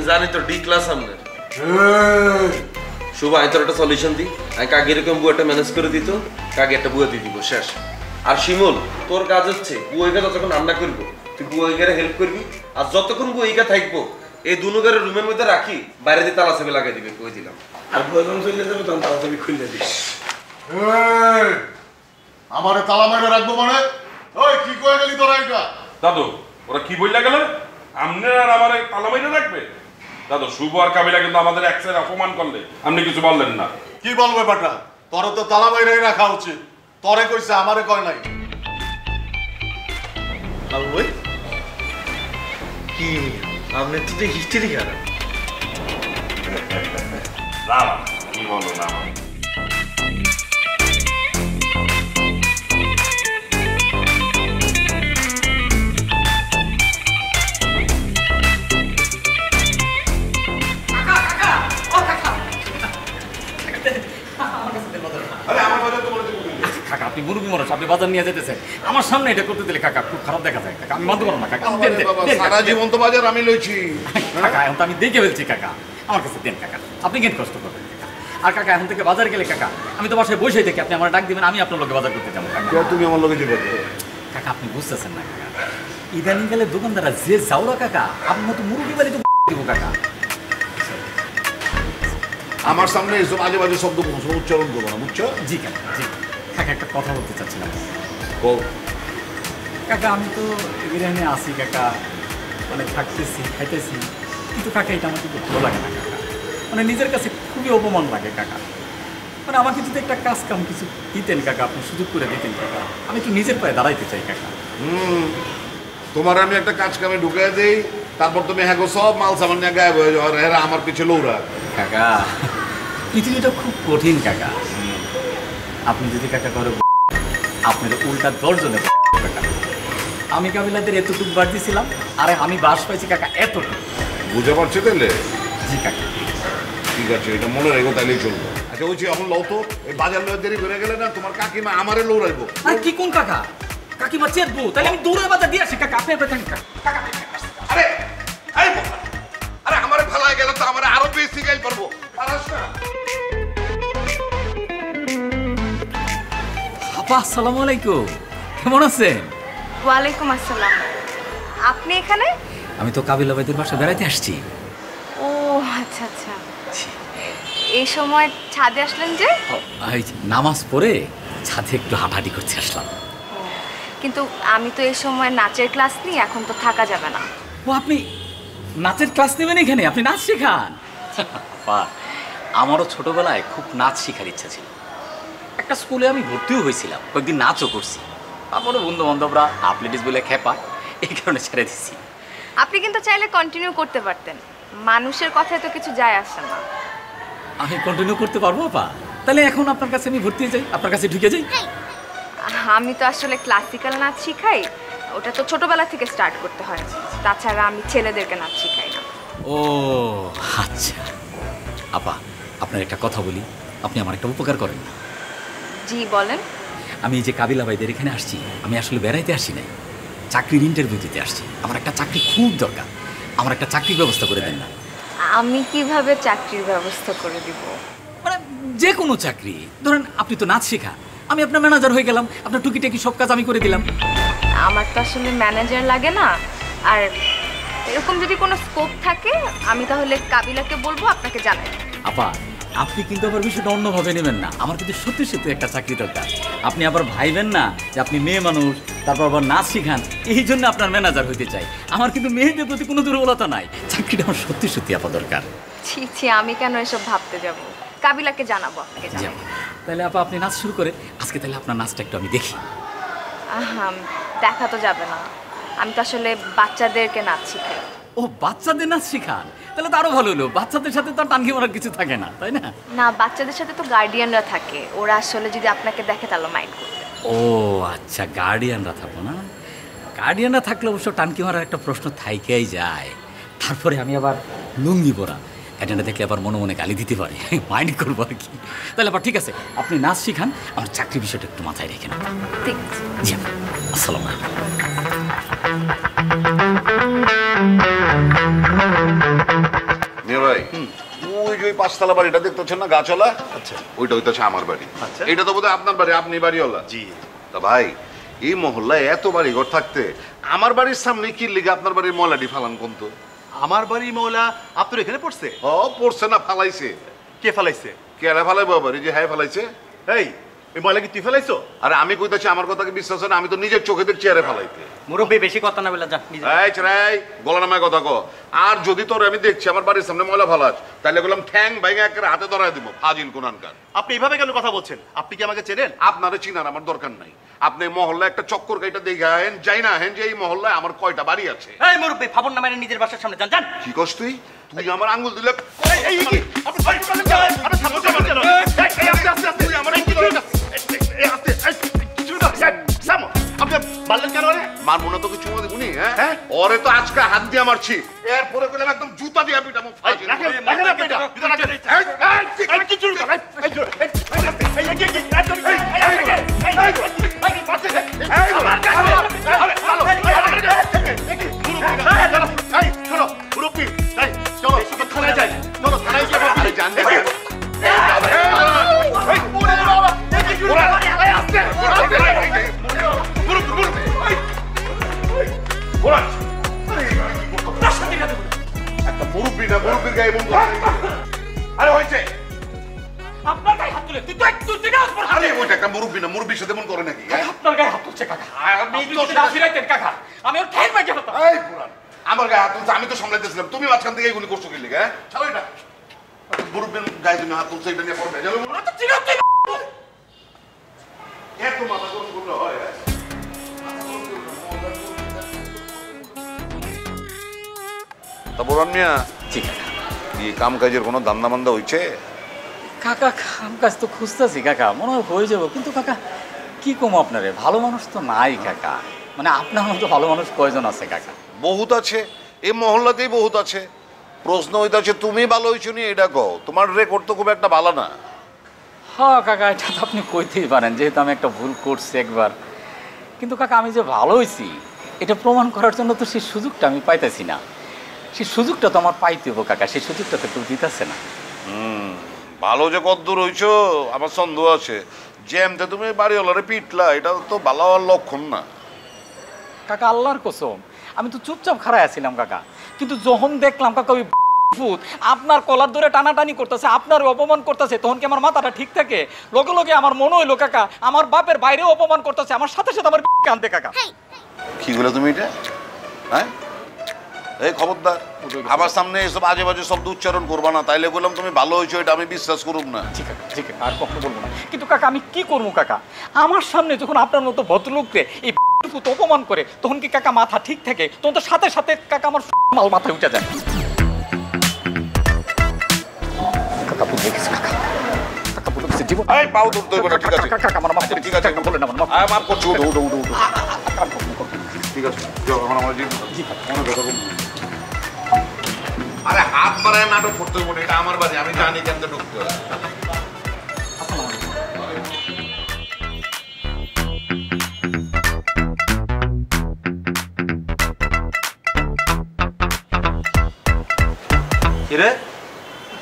[SPEAKER 7] জানি তো, ডি ক্লাস আমাদের।
[SPEAKER 9] এই
[SPEAKER 7] শুভ, আমি তোর একটা সলিউশন দিই। আমি কাকে এরকম বুয়াটা ম্যানেজ করে দিত, কাকে একটা বুয়া দিয়ে দিব, শেষ। আর শিমুল, তোর কাজ হচ্ছে বুয়াইকা যতক্ষণ রান্না করবো তুই বুয়াইকারে হেল্প করবি, আর যতক্ষণ বুয়াইকা থাকবো এই দুনুগারে রুমের মধ্যে রাখি, বাইরে দিয়ে তালা চাবি লাগাই দিবে, কই দিলাম।
[SPEAKER 8] আর বুয়া যখন চলে যাবে তখন তালা চাবি খুলে দিস।
[SPEAKER 9] এই, আমারে তালা মেরে রাখবো মানে? ওই কি কয়ে গেলি তোরা এটা?
[SPEAKER 3] দাদু ওরা কি বললে গেল? আপনি আর আমার তালা বাইরে রাখবে? দাদু শুভ আর কাবিলা কিন্তু আমাদের এক সাইড অপমান করলে আপনি কিছু বললেন না।
[SPEAKER 9] কি বলবে বেটা? তোর তো তালা মেরে রাখা উচিত, তরে কইছে, আমারে কয় নাই।
[SPEAKER 2] আর ওই কি আপনি তো যে হিস্ট্রি খারাপ।
[SPEAKER 3] না না, কি বলো না
[SPEAKER 4] কাকা আপনি মুরগি মরছ, আপনি বাজার নিয়ে যেতেছেন, আমার সামনে এটা করতে দিলে কাকা খুব খারাপ দেখা যায়। কাকা আমি বন্ধ করো না কাকা, দেন, দেন, দেন,
[SPEAKER 9] সারা
[SPEAKER 4] কাকা,
[SPEAKER 9] জীবন তো বাজার আমি লইছি।
[SPEAKER 4] কাকা এখন তো আমি দেখে ফেলছি কাকা, আমার কাছে দেন কাকা, আপনি কেন কষ্ট করবেন কাকা। আর কাকা এখন থেকে বাজার গেলে কাকা আমি তো বাসায় বসে থেকে আপনি আমার ডাক দিবেন, আমি আপনার লোকে বাজার করতে যাবো কাকা।
[SPEAKER 9] তুমি আমার লোকে যাবে?
[SPEAKER 4] কাকা আপনি বুঝতেছেন না কাকা, ইদানিং গেলে দোকানদাররা যে যাওরা কাকা আপনার তো মুরগি বাড়ি তো দিব কাকা।
[SPEAKER 9] আমার সামনে এসব আজে বাজে শব্দ কোনো উচ্চারণ করবো না, বুঝছো?
[SPEAKER 4] জি কাকা, জি কাকা একটা কথা বলতে চাচ্ছিলাম।
[SPEAKER 9] বল।
[SPEAKER 4] কাকা আমি তো ইরানে আছি কাকা, মানে থাকতেছি খাইতেছি, কিন্তু কাকা এটা আমার কিন্তু ভালো লাগে না কাকা, মানে নিজের কাছে খুবই অপমান লাগে কাকা। মানে আমাকে যদি একটা কাজ কাম কিছু দিতেন কাকা, আপনি সুযোগ করে দিতেন কাকা, আমি একটু নিজের পায়ে দাঁড়াইতে চাই কাকা।
[SPEAKER 9] তোমার আমি একটা কাজ কামে ঢুকাই দেই, তারপর তুমি হ্যাঁ সব মাল সামান নিয়ে গায়েব হয়ে যাও, আর এরা আমার পিছে লৌড়া।
[SPEAKER 4] কাকা পৃথিবীটা খুব কঠিন কাকা, আপনি যদি কাকা করে আপনার উল্টা 10 জনে কাকা। আমি কাবিলাদের এতটুকু বার দিয়েছিলাম, আরে আমি বাস পাইছি কাকা এতটুকু।
[SPEAKER 9] বুঝে পারছো তাহলে?
[SPEAKER 4] জি কাকা।
[SPEAKER 9] ঠিক আছে, এটা মনে রেখো, তাইলেই চলবে। আচ্ছা বলছি, এখন লও তো, এই বাজার লয়ে দেরি করে গেলে না তোমার কাকিমা আমারে লৌড়াইবো।
[SPEAKER 4] আর কি কোন কাকা? কাকিমা চেতবো, তাহলে আমি দৌড়ে বাজার দিয়ে আসি কাকা, আপনি
[SPEAKER 9] আরে এই বোকা, আরে আমারে ফালায় গেল তো আমারে আরো বেশি গাইল পারবো, পারাস না?
[SPEAKER 4] আপা আসসালামু আলাইকুম, কেমন আছেন?
[SPEAKER 5] ওয়ালাইকুম আসসালাম। আপনি এখানে?
[SPEAKER 4] আমি তো কাবিলা ভাইদের বাসা বেড়াইতে আসছি।
[SPEAKER 5] ও আচ্ছা আচ্ছা, এই সময় ছাদে আসলেন যে?
[SPEAKER 4] এই যে নামাজ পড়ে ছাদে একটু হাঁটাহাঁটি করতে আসলাম।
[SPEAKER 5] কিন্তু আমি তো এই সময় নাচের ক্লাস নিই, এখন তো থাকা যাবে না।
[SPEAKER 4] ও আপনি নাচের ক্লাস নেবেন এখানে? আপনি নাচ শেখান? বাহ, আমারও ছোটবেলায় খুব নাচ শেখার ইচ্ছা ছিল, একটা স্কুলে আমি ভর্তিও হয়েছিলাম, কয়েকদিন নাচও করছি, তারপরে বন্ধু বান্ধবরা আপলিটিস বলে খেপা, এই কারণে ছেড়ে দিচ্ছি।
[SPEAKER 5] আপনি কিন্তু চাইলে কন্টিনিউ করতে পারতেন, মানুষের কথায় তো কিছু যায় আসে না।
[SPEAKER 4] আমি কন্টিনিউ করতে পারবো আপা? তাহলে এখন আপনার কাছে আমি ভর্তি হয়ে যাই, আপনার কাছে ঢুকে যাই।
[SPEAKER 5] আমি তো আসলে ক্লাসিক্যাল নাচ শিখাই, ওটা তো ছোটবেলা থেকে স্টার্ট করতে হয়, তাছাড়া আমি ছেলেদেরকে নাচ শিখাই না।
[SPEAKER 4] ও আচ্ছা আপা, আপনার একটা কথা বলি, আপনি আমার একটা উপকার করেন।
[SPEAKER 5] জি বলেন।
[SPEAKER 4] আমি এই যে কাবিলা ভাইদের এখানে আসছি, আমি আসলে বেড়াইতে আসি নাই, চাকরির ইন্টারভিউ দিতে আসছি। আমার একটা চাকরি খুব দরকার, আমার একটা চাকরির ব্যবস্থা করে দেন না।
[SPEAKER 5] আমি কিভাবে চাকরির ব্যবস্থা করে দিব?
[SPEAKER 4] মানে যে কোনো চাকরি, ধরেন আপনি তো নাচ শেখা, আমি আপনার ম্যানেজার হয়ে গেলাম, আপনার টুকিটাকি সব কাজ আমি করে দিলাম।
[SPEAKER 5] আমার তো আসলে ম্যানেজার লাগে না, আর এরকম যদি কোনো স্কোপ থাকে আমি তাহলে কাবিলাকে বলবো আপনাকে জানাই।
[SPEAKER 4] আপা, আপনি কিন্তু আবার বিষয়টা অন্যভাবে নেবেন না, আমার কিন্তু সত্যি সত্যি একটা চাকরি দরকার। আপনি আবার ভাইবেন না যে আপনি মেয়ে মানুষ, তারপর আবার নাচ শিখান, এই জন্য আপনার ম্যানেজার হইতে চাই। আমার কিন্তু মেয়েদের প্রতি কোনো দুর্বলতা নাই, চাকরিটা আমার সত্যি সত্যি আপা দরকার।
[SPEAKER 5] ছি ছি, আমি কেন এসব ভাবতে যাব? কাবিলাকে জানাবো, আপনাকে জানাবো।
[SPEAKER 4] তাহলে আপা আপনি নাচ শুরু করেন আজকে, তাহলে আপনার নাচটা একটু আমি দেখি।
[SPEAKER 5] দেখা তো যাবে না, আমি তো আসলে বাচ্চাদেরকে নাচ শিখাই।
[SPEAKER 4] ও, বাচ্চাদের নাচ শিখান? তাহলে তো আরো ভালো হলো, বাচ্চাদের সাথে তো আর টানকি মারার কিছু থাকে না, তাই না?
[SPEAKER 5] না, বাচ্চাদের সাথে তো গার্ডিয়ানরা থাকে, ওরা আসলে যদি আপনাকে দেখে তাহলে মাইন্ড করবে।
[SPEAKER 4] ও আচ্ছা, গার্ডিয়ানরা থাকবো না? গার্ডিয়ানরা থাকলে অবশ্য টানকি মারার একটা প্রশ্ন থাইকেই যায়। তারপরে আমি আবার লুঙ্গি পরা, গার্ডিয়ানরা দেখলে আবার মনে মনে গালি দিতে পারে, মাইন্ড করবো আর কি। তাহলে আবার ঠিক আছে, আপনি নাচ শিখান, আমার চাকরি বিষয়টা একটু মাথায় রেখে না।
[SPEAKER 5] ঠিক আছে।
[SPEAKER 4] জি, আসসালামু আলাইকুম।
[SPEAKER 9] ভাই, ওই যে পাঁচতলা বাড়িটা দেখতেছেন না, গাছওয়ালা?
[SPEAKER 2] আচ্ছা,
[SPEAKER 9] ওইটা হইতেছে আমার বাড়ি।
[SPEAKER 2] আচ্ছা।
[SPEAKER 9] এটা তো বোধহয় আপনার বাড়ি, আপনি বাড়িওয়ালা।
[SPEAKER 2] জি।
[SPEAKER 9] তা ভাই, এই মহল্লায় এত বাড়ি ঘর থাকতে আমার বাড়ির সামনে কি লিগে আপনার বাড়ির ময়লাটি ফালান কোন তো?
[SPEAKER 2] আমার বাড়ি মৌলা আপনার এখানে পড়ছে?
[SPEAKER 9] ও, পড়ছে না, ফালাইছে।
[SPEAKER 2] কে ফেলাইছে?
[SPEAKER 9] কেরা ফালাইবো আবার? এই যে হ্যাঁ ফেলাইছে।
[SPEAKER 2] এই ময়লা কি তুই ফেলাইছো?
[SPEAKER 9] আরে আমি কইতাছি, আমার কথাকে বিশ্বাস হয় না? আমি তো নিজের চোখে দেখছি চেয়ারে ফেলাইতে।
[SPEAKER 2] মুরব্বী বেশি কথা না বলে যা।
[SPEAKER 9] এই ছেড়াই, গলা নামায় কথা কো। আর যদি তোর আমি দেখছি আমার বাড়ির সামনে ময়লা ফালাস, তাহলে বললাম ঠ্যাং ভাইঙা একেবারে হাতে ধরায় দিব, ফাজিল কোনানকার।
[SPEAKER 2] আপনি এইভাবে কেন কথা বলছেন? আপনি কি আমাকে চেনেন?
[SPEAKER 9] আপনারে চিনার আমার দরকার নাই। আপনি মহল্লায় একটা চক্কর গাইটা দেখে আহেন, যাই না আহেন যে এই মহল্লায় আমার কয়টা বাড়ি আছে।
[SPEAKER 2] এই মুরব্বী, ফাবন না মেরে নিজের বাসার সামনে যান। যান।
[SPEAKER 9] কি কস তুই? তুই আমার আঙ্গুল দিলে মারবো না তোকে, চুমা দিবনি? হ্যাঁ, ওরে তো আজকে হাত দিয়ে মারছি, এরপরে গেলাম একদম জুতা দিয়ে পিটাবো। একটা মুরব্বী না, মুরব্বীর গায়ে এমন করে? আরে হয়েছে,
[SPEAKER 4] আপনার গায়ে হাত তুলে
[SPEAKER 9] আরে ওইটা একটা মুরব্বী না, মুরব্বীর সাথে এমন করে নাকি?
[SPEAKER 4] আপনার গায়ে হাত তুলছে কাকা, আপনি যদি না ফিরাইতেন কাকা, আমি ওর ঠ্যাং ভেঙে ফেলতাম।
[SPEAKER 9] এই পুরান, আমার গায়ে হাত তুলছে, আমি তো সামলাইতেছিলাম, তুমি মাঝখান থেকে এইগুলি করছো কি লিগে? হ্যাঁ, ছাড়ো এটা। মুরব্বীর গায়ে তুমি হাত তুলছো, এটা নিয়ে পড়বে জানো? এত মাথা গরম করলে হয়? তা বলুন মিয়া,
[SPEAKER 4] ঠিক আছে
[SPEAKER 9] এই কাম কাজের কোনো দান্দা মান্দা হইছে?
[SPEAKER 4] কাকা, কাম কাজ তো খুঁজতেছি কাকা, মনে হয় হয়ে যাবো, কিন্তু কাকা কি কম আপনারে, ভালো মানুষ তো নাই কাকা। মানে আপনার মতো ভালো মানুষ কয়জন আছে কাকা?
[SPEAKER 9] বহুত আছে, এই মহল্লাতেই বহুত আছে। প্রশ্ন হইতাছে তুমি ভালো হইছো নি, এটা কও। তোমার রেকর্ড তো খুব একটা ভালো না।
[SPEAKER 4] হ্যাঁ কাকা, এটা তো আপনি কইতেই পারেন, যেহেতু আমি একটা ভুল করছি একবার। কিন্তু কাকা আমি যে ভালো হয়েছি এটা প্রমাণ করার জন্য তো সেই সুযোগটা আমি পাইতেছি না। সেই সুযোগটা তো আমার পাইতে হবো কাকা, সেই সুযোগটা তো কেউ দিতেছে না।
[SPEAKER 9] ভালো যে কদ্দূর হইছো আমার সন্দেহ আছে। যেমতে তুমি বাড়িওয়ালারে পিটলা, এটা তো ভালো হওয়ার লক্ষণ না
[SPEAKER 4] কাকা, আল্লাহর কসম আমি তো চুপচাপ খাড়ায় আছিলাম কাকা, কিন্তু যখন দেখলাম কাকা ওই ভূত আপনার কলার ধরে টানাটানি করতেছে, আপনার অপমান করতেছে, তখন কি আমার মাথাটা ঠিক থাকে? লগে লগে আমার মনে হইলো কাকা আমার বাপের বাইরেও অপমান করতেছে, আমার সাথে সাথে আমার কান্দে কাকা।
[SPEAKER 9] কি বলে তুমি এটা? হ্যাঁ, এই খবরদার আমার সামনে এসব আজে বাজে শব্দ উচ্চারণ করবা না, তাইলে বললাম তুমি ভালো হয়েছো, এটা আমি বিশ্বাস করব না।
[SPEAKER 4] ঠিক আছে ঠিক আছে, আর কখনো বলবো না। কিন্তু কাকা আমি কি করবো কাকা, আমার সামনে যখন আপনার মতো ভদ্রলোককে এই ভূত অপমান করে, তখন কি কাকা মাথা ঠিক থাকে? তখন তো সাথে সাথে কাকা আমার মাল মাথায় উঠে যায়। কাকা বুঝে গেছে কাকা, কাকা বুঝে গেছে জীবন।
[SPEAKER 9] এই পাও ধরতে হইব না, ঠিক আছে?
[SPEAKER 4] কাকা আমার মাফ করে,
[SPEAKER 9] ঠিক আছে,
[SPEAKER 4] বলেন আমার মাফ।
[SPEAKER 9] মাফ করছি, উঠো উঠো উঠো উঠো। ঠিক আছে, যাও এখন আমার জীবন। অনেক কথা বলবো। আরে হাত বাড়ায় নাটক করতে হইব না, এটা আমার বাড়ি, আমি জানি কেন ঢুকতে হয়।
[SPEAKER 7] এরে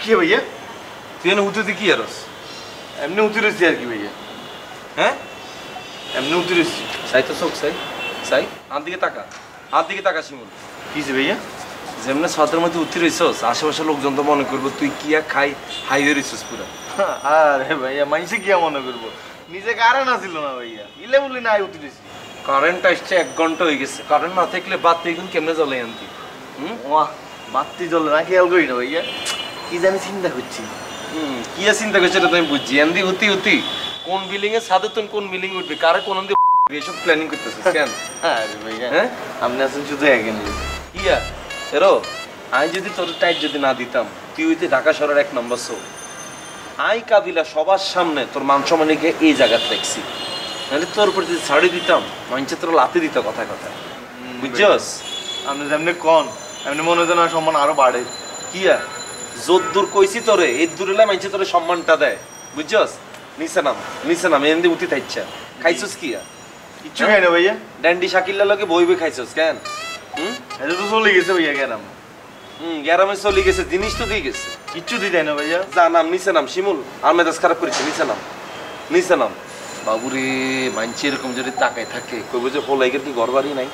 [SPEAKER 2] কি ভাইয়া?
[SPEAKER 7] তুই এনে হুতুতে কি আরস?
[SPEAKER 2] এমনি উঠে রয়েছি আর কি ভাইয়া।
[SPEAKER 7] হ্যাঁ
[SPEAKER 2] এমনি উঠে রয়েছি।
[SPEAKER 7] সাই তো চোখ সাই আর দিকে তাকা শিমুল।
[SPEAKER 2] কিসে ভাইয়া?
[SPEAKER 7] যেমনে ছাদের মধ্যে উঠে রইছস আশেপাশে লোকজন তো মনে করবো তুই কি খাই হাই হয়ে রইছস পুরা।
[SPEAKER 2] আরে ভাইয়া মানুষে কি মনে করবো? নিজে কারেন্ট আসিল না ভাইয়া, ইলে বলি না উঠে রয়েছি।
[SPEAKER 7] কারেন্ট আসছে 1 ঘন্টা হয়ে গেছে, কারেন্ট না থাকলে বাতি এখন কেমনে জ্বলে আনতি?
[SPEAKER 2] ওয়াহ, বাতি জ্বলে না, খেয়াল করি না ভাইয়া। কি জানি চিন্তা করছি।
[SPEAKER 7] কি চিন্তা করছে এটা তুমি বুঝছি এন্দি হুতি কোন বিল্ডিং এর ছাদে তুমি কোন বিল্ডিং উঠবে কারে কোন আন্দি এসব প্ল্যানিং করতেছিস কেন?
[SPEAKER 2] আরে ভাইয়া
[SPEAKER 7] হ্যাঁ
[SPEAKER 2] আপনি আছেন শুধু এখানে।
[SPEAKER 7] ইয়া এরো আমি যদি তোর টাইট যদি না দিতাম তুই হইতে ঢাকা শহরের 1 নম্বর শো। আই কাবিলা সবার সামনে তোর মান সম্মানকে এই জায়গাতে রাখছি, নাহলে তোর উপর যদি ছাড়ি দিতাম মানুষে তোর লাতে দিত কথা বুঝছস?
[SPEAKER 2] আপনি যেমনি কন এমনি মনে হয় না সম্মান আরো বাড়ে।
[SPEAKER 7] কিয়া যদ্দূর কইছি তোরে এই দূরেলা মানুষে তোরে সম্মানটা দেয় বুঝছস? নিচে নাম এন্দি উঠি থাইচ্ছা খাইছস কিয়া?
[SPEAKER 2] কিচ্ছু খাই না ভাইয়া।
[SPEAKER 7] ড্যান্ডি শাকিল্লা লগে বই খাইছস কেন?
[SPEAKER 2] এটা তো চলে গেছে ভাইয়া গেলাম।
[SPEAKER 7] গ্যারামে চলে গেছে, জিনিস তো দিয়ে গেছে,
[SPEAKER 2] কিচ্ছু দিতে না ভাইয়া।
[SPEAKER 7] যা নাম নিচে নাম শিমুল, আর মেজাজ খারাপ করেছে, নিচে নাম। বাবুরে মানছি এরকম যদি তাকায় থাকে কইব যে হোলাইগের কি ঘর বাড়ি নাই,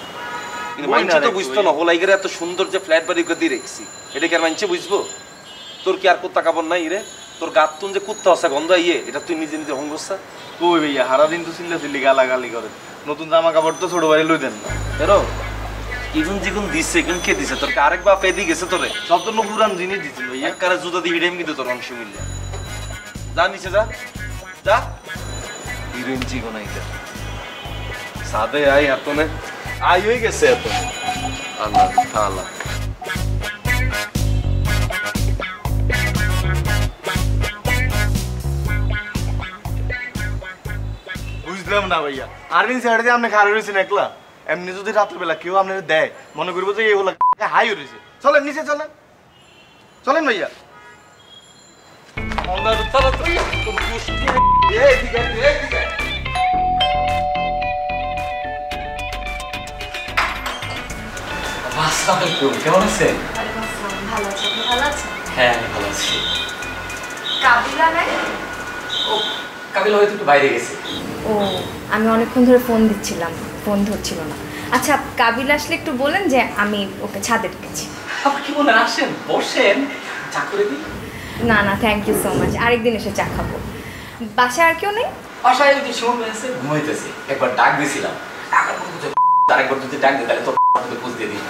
[SPEAKER 7] কিন্তু মানছি তো বুঝতো না হোলাইগের এত সুন্দর যে ফ্ল্যাট বাড়ি করে দিয়ে রেখছি এটা কি আর মানছি বুঝবো? তোর কি আর কুত্তা কাপড় নাই রে? তোর গাতুন যে কুত্তা আছে গন্ধ ইয়ে এটা তুই নিজে নিজে হংগসা
[SPEAKER 2] কই ভাইয়া? সারাদিন তো চিল্লি গালাগালি করে, নতুন জামা কাপড় তো ছোট ভাই লই দেন না।
[SPEAKER 7] এরো ইগুন জিগুন দিচ্ছে, এগুন কে দিছে? তোর আরেক বাপ এদি গেছে তোরে?
[SPEAKER 2] সব তো পুরান জিনিস দিচ্ছিল ভাইয়া।
[SPEAKER 7] একবারে জুতা দিয়ে হিডেম কিন্তু তোর অংশ মিললে যা নিচে যা হিরোইন জিগো নাই এটা সাদে আই হাতনে আই হয়ে গেছে এত আল্লাহ তাআলা।
[SPEAKER 2] বুঝলাম না ভাইয়া, আরবিন সাইডে যে আপনি খারাপ রয়েছেন একলা, এমনি যদি রাত্রেবেলা কেউ আপনার দেয় মনে করবো যে এই হলো হাই রয়েছে। চলেন নিচে চলেন ভাইয়া।
[SPEAKER 4] কেমন আছেন?
[SPEAKER 5] ভালো আছি, আপনি ভালো আছেন?
[SPEAKER 4] হ্যাঁ আমি ভালো আছি।
[SPEAKER 5] কাবিলা নাই?
[SPEAKER 4] ও কাবিলা হয়তো একটু বাইরে গেছে।
[SPEAKER 5] ও আমি অনেকক্ষণ ধরে ফোন দিচ্ছিলাম, ফোন ধরছিল না। আচ্ছা কাবিলা আসলে একটু বলেন যে আমি ওকে ছাদে ঢুকেছি।
[SPEAKER 4] আপনি কি বলেন? আসেন বসেন, চা করে দিই।
[SPEAKER 5] না থ্যাংক ইউ সো মাচ, আরেকদিন এসে চা খাবো। বাসায় আর কেউ নেই?
[SPEAKER 4] বাসায় যদি সময় হয়েছে ঘুমাইতেছি, একবার ডাক দিয়েছিলাম, আরেকবার যদি ডাক দিই তাহলে তোর খোঁজ দিয়ে দিই।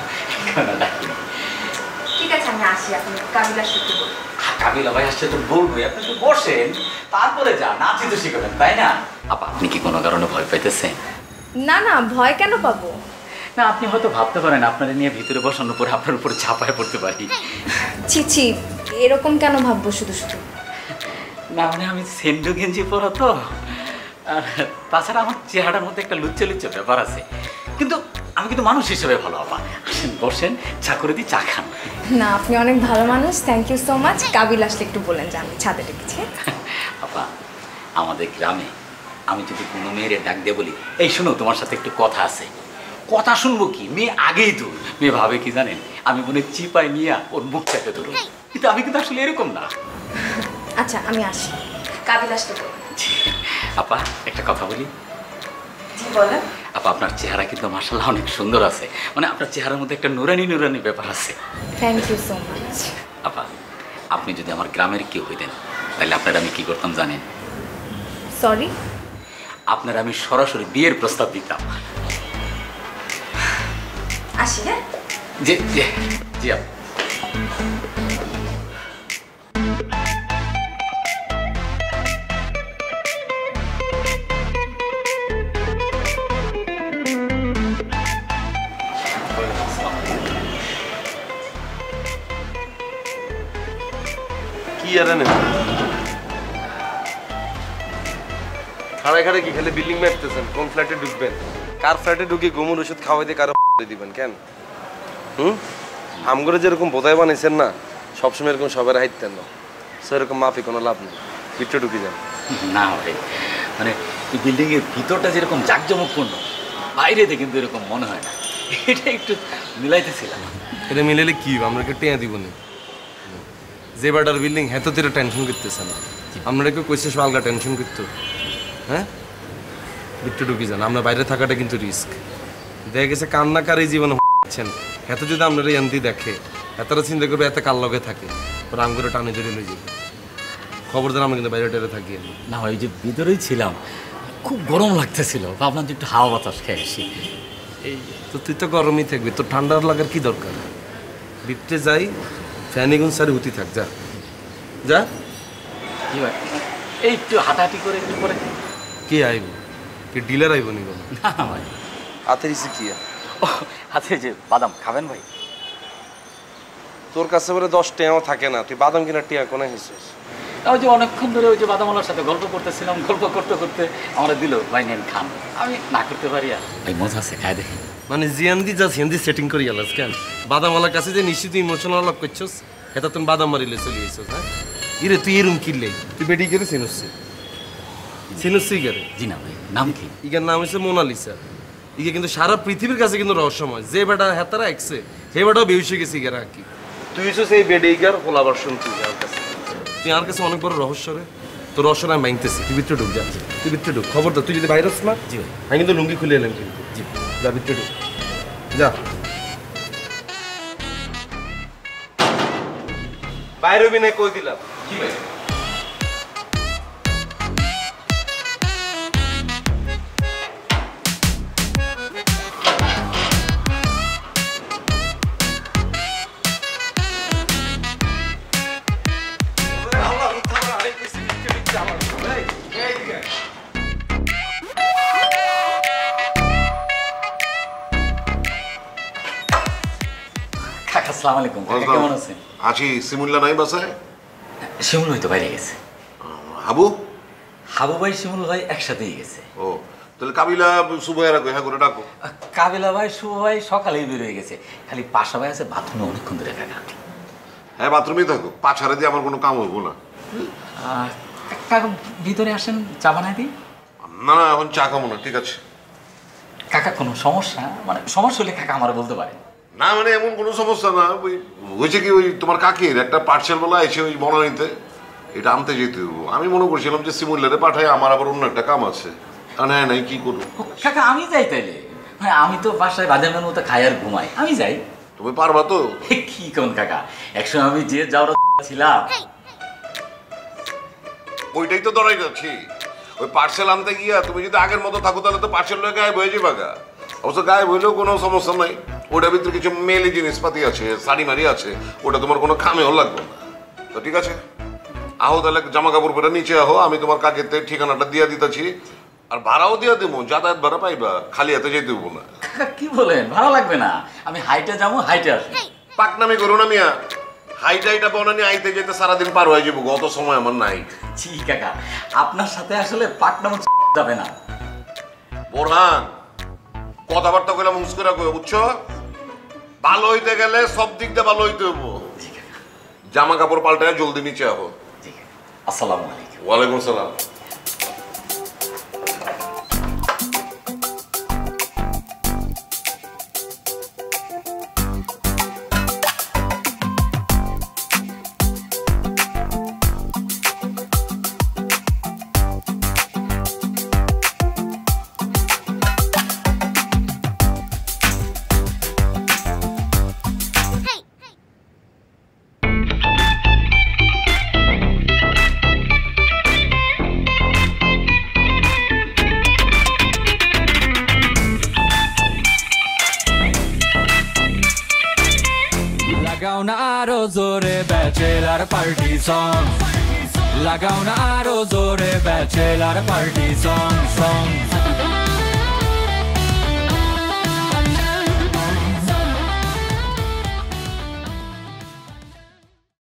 [SPEAKER 5] ঠিক আছে আমি আসি, আপনি কাবিলা আসলে একটু বলুন।
[SPEAKER 4] কাবিলা ভাই আসছে তো বলবোই, আপনি একটু বসেন তারপরে যা নাচি তো শিখবেন তাই না? আপা আপনি কি কোনো কারণে ভয় পাইতেছেন?
[SPEAKER 5] না ভয় কেন পাবো?
[SPEAKER 4] না আপনি হয়তো ভাবতে পারেন আপনারা নিয়ে ভিতরে বসানোর পর আপনার উপর ঝাঁপায় পড়তে পারি।
[SPEAKER 5] ছি এরকম কেন ভাববো শুধু?
[SPEAKER 4] না মানে আমি সেন্ডু গেঞ্জি পরা তো, আর তাছাড়া আমার চেহারার মধ্যে একটা লুচ্চে ব্যাপার আছে, কিন্তু আমি কিন্তু মানুষ হিসেবে ভালো। আপা আসেন বসেন, চা করে দিই, চা খান।
[SPEAKER 5] না আপনি অনেক ভালো মানুষ, thank you so much. Kabil আসলে একটু বলেন যে আমি ছাদে ডেকেছি।
[SPEAKER 4] আপা আমাদের গ্রামে আমি যদি কোনো মেয়ের ডাক দিয়ে বলি এই শোনো তোমার সাথে একটু কথা আছে, কথা শুনবো কি মেয়ে আগেই তো মেয়ে ভাবে কি জানেন আমি মনে চিপাই নিয়ে ওর মুখ চাপে ধরুন, কিন্তু আমি কিন্তু আসলে এরকম না।
[SPEAKER 5] আচ্ছা আমি আসি, কাবিল আসতে বলুন।
[SPEAKER 4] আপা একটা কথা বলি।
[SPEAKER 5] জি বলেন।
[SPEAKER 4] আপা আপনার চেহারা কিন্তু মাশাআল্লাহ অনেক সুন্দর আছে, মানে আপনার চেহারার মধ্যে একটা নুরানি ব্যাপার আছে।
[SPEAKER 5] Thank you so much.
[SPEAKER 4] আপা আপনি যদি আমার গ্রামের কেউ হইতেন তাহলে আপনারা আমি কি করতাম জানেন?
[SPEAKER 5] সরি?
[SPEAKER 4] আপনারা আমি সরাসরি বিয়ের প্রস্তাব দিতাম।
[SPEAKER 5] আসি হ্যাঁ?
[SPEAKER 4] জি জি জি আপা।
[SPEAKER 7] কি আর নেই খাড়ায় কি খালি বিল্ডিং মারতেছেন? কোন ফ্ল্যাটে ঢুকবেন? কার ফ্ল্যাটে ঢুকে ঘুমুর ওষুধ খাওয়াই দিয়ে কারো দিবেন কেন? আমগরে যেরকম বোধায় বানাইছেন না সবসময় এরকম সবার হাইতেন না, সেরকম মাফি কোনো লাভ নেই, ভিতরে ঢুকে যান।
[SPEAKER 4] না ভাই মানে এই বিল্ডিং এর ভিতরটা যেরকম জাঁকজমকপূর্ণ বাইরে থেকে কিন্তু এরকম মনে হয় না, এটা একটু মিলাইতেছিলাম।
[SPEAKER 7] এটা মিলাইলে কি আমরা টেয়া দিব না? যে বাটার বিল্ডিং হ্যাঁ তো তোরা টেনশন করতেছে না আপনারা কেউ কইছে আলগা টেনশন করতো হ্যাঁ একটু ঢুকি যান আমরা বাইরে থাকাটা কিন্তু রিস্ক দেখা গেছে কান্নাকারি জীবনে হচ্ছেন এত যদি আপনারা এনতি দেখে এতটা চিন্তা করবে এত কাল লগে থাকে রাম করে টানে জড়িয়ে লয়ে যাবে খবরদার আমরা কিন্তু বাইরে টেরে থাকি
[SPEAKER 4] না ওই যে ভিতরেই ছিলাম খুব গরম লাগতেছিল ভাবলাম যে একটু হাওয়া বাতাস খেয়ে আসি
[SPEAKER 7] এই তো তুই তো গরমই থাকবি তোর ঠান্ডার লাগার কি দরকার ভিতরে যাই ফ্যানিগুন সারি হুতি থাক যা যা
[SPEAKER 4] কি ভাই এই একটু হাঁটাহাঁটি করে একটু পরে
[SPEAKER 7] কে আইব কি ডিলার আইব নি
[SPEAKER 4] না ভাই
[SPEAKER 7] হাতের ইসে কি
[SPEAKER 4] হাতে যে বাদাম খাবেন ভাই
[SPEAKER 7] তোর কাছে বলে 10 টাকাও থাকে না তুই বাদাম কিনা টিয়া কোনে হিসেস
[SPEAKER 4] ওই যে অনেকক্ষণ ধরে ওই যে বাদামওয়ালার সাথে গল্প করতেছিলাম গল্প করতে করতে আমরা দিল ভাই নেন খান আমি না করতে পারি আর ভাই মজা আছে খাই দেখি
[SPEAKER 7] মানে জিয়ান্দি যা সিয়ান্দি সেটিং করি গেলাস কেন বাদামওয়ালার কাছে যে নিশ্চিত ইমোশনাল লাভ করছস এটা তুমি বাদাম মারিলে চলে এসেছ হ্যাঁ ইরে তুই এরম কিনলে তুই বেডি করে চিনুসি চিনুসি গেরে
[SPEAKER 4] জি না ভাই নাম কি
[SPEAKER 7] ইগার নাম হচ্ছে মোনালিসা ইগে কিন্তু সারা পৃথিবীর কাছে কিন্তু রহস্যময় যে বেটা হেতারা একসে সেই বেটাও বেউসে গেছে ইগারা কি তুই হচ্ছে সেই বেডে ইগার হোলাবার শুনছি আমার কাছে তুই আমার কাছে অনেক বড় রহস্য রে তোর রহস্য আমি ভাঙতেছি তুই ভিতরে ঢুক যা তুই ভিতরে ঢুক খবর দা তুই যদি ভাইরাস না
[SPEAKER 4] জি ভাই
[SPEAKER 7] আমি কিন্তু লুঙ্গি খুলে এলাম কিন্তু
[SPEAKER 4] জি
[SPEAKER 7] যা ভিতরে ঢুক যা বাইরে বিনে কই দিলাম
[SPEAKER 4] কি ভাই আসসালামু আলাইকুম কেমন আছেন
[SPEAKER 9] আছি সিমুল্লা নাই বাসায়
[SPEAKER 4] শিমুল ভাই তো বাইরে গেছে
[SPEAKER 9] হাবু
[SPEAKER 4] হাবু ভাই শিমুল ভাই একসাথেই গেছে
[SPEAKER 9] ও তাহলে কাবিলা সুবহারা কই হ্যাঁ করে ডাকো
[SPEAKER 4] কাবিলা ভাই শুভ ভাই সকালেই বের হয়ে গেছে খালি পাশা ভাই আছে বাথরুমে অনেকক্ষণ ধরে কাকা
[SPEAKER 9] হ্যাঁ বাথরুমেই থাকো পাছাড়ে দিয়ে আমার কোনো কাম হইব না
[SPEAKER 4] কাকা ভিতরে আসেন চা বানাই দিই
[SPEAKER 9] না না এখন চা খাবো না ঠিক আছে
[SPEAKER 4] কাকা কোনো সমস্যা মানে সমস্যা হলে কাকা আমার বলতে পারে
[SPEAKER 9] না মানে এমন কোনো সমস্যা না ওই হয়েছে কি ওই তোমার কাকির একটা পার্সেল বলা এসে ওই বনানীতে এটা আনতে যেতে হবো আমি মনে করছিলাম যে সিমুল্লারে পাঠাই আমার আবার অন্য একটা কাম আছে হ্যাঁ নাই কি করবো
[SPEAKER 4] কাকা আমি যাই তাইলে মানে আমি তো বাসায় বাজারের মতো খাই আর ঘুমাই আমি যাই
[SPEAKER 9] তুমি পারবা তো
[SPEAKER 4] কি কোন কাকা একসময় আমি যে যাওয়ার ছিলাম
[SPEAKER 9] ওইটাই তো ধরাই যাচ্ছি ওই পার্সেল আনতে গিয়া তুমি যদি আগের মতো থাকো তাহলে তো পার্সেল লয়ে গায়েব হয়ে যাবে গা অবশ্য গায়েব হইলেও কোনো সমস্যা নাই ওটার ভিতরে কিছু মেলি জিনিসপাতি আছে শাড়ি মারি আছে ওটা তোমার কোনো খামেও লাগবে না তো ঠিক আছে আহো তাহলে জামা কাপড় পরে নিচে আহো আমি তোমার কাকেতে ঠিকানাটা দিয়ে দিতেছি আর ভাড়াও দিয়ে দেবো যাতায়াত ভাড়া পাইবা খালি হাতে যেতে দেবো না
[SPEAKER 4] কি বলেন ভালো লাগবে না আমি হাইটে যাবো হাইটে আসবো
[SPEAKER 9] পাকনামি করো না মিয়া হাইটা হাইটা বনানি আইতে যেতে সারাদিন পার হয়ে যাবো অত সময় আমার নাই
[SPEAKER 4] জি কাকা আপনার সাথে আসলে পাকনাম যাবে না
[SPEAKER 9] বোরহান কথাবার্তা কইলাম মুস্কুরা কই বুঝছো ভালো হইতে গেলে সব দিক দিয়ে ভালো হইতে হবো জামা কাপড় পাল্টায় জলদি নিচে আহো
[SPEAKER 4] আসসালামু আলাইকুম
[SPEAKER 9] ওয়ালাইকুম সালাম
[SPEAKER 6] লাগাও না আরো জোরে ব্যাচেলার পার্টি সং লাগাও না আরো জোরে ব্যাচেলার পার্টি সং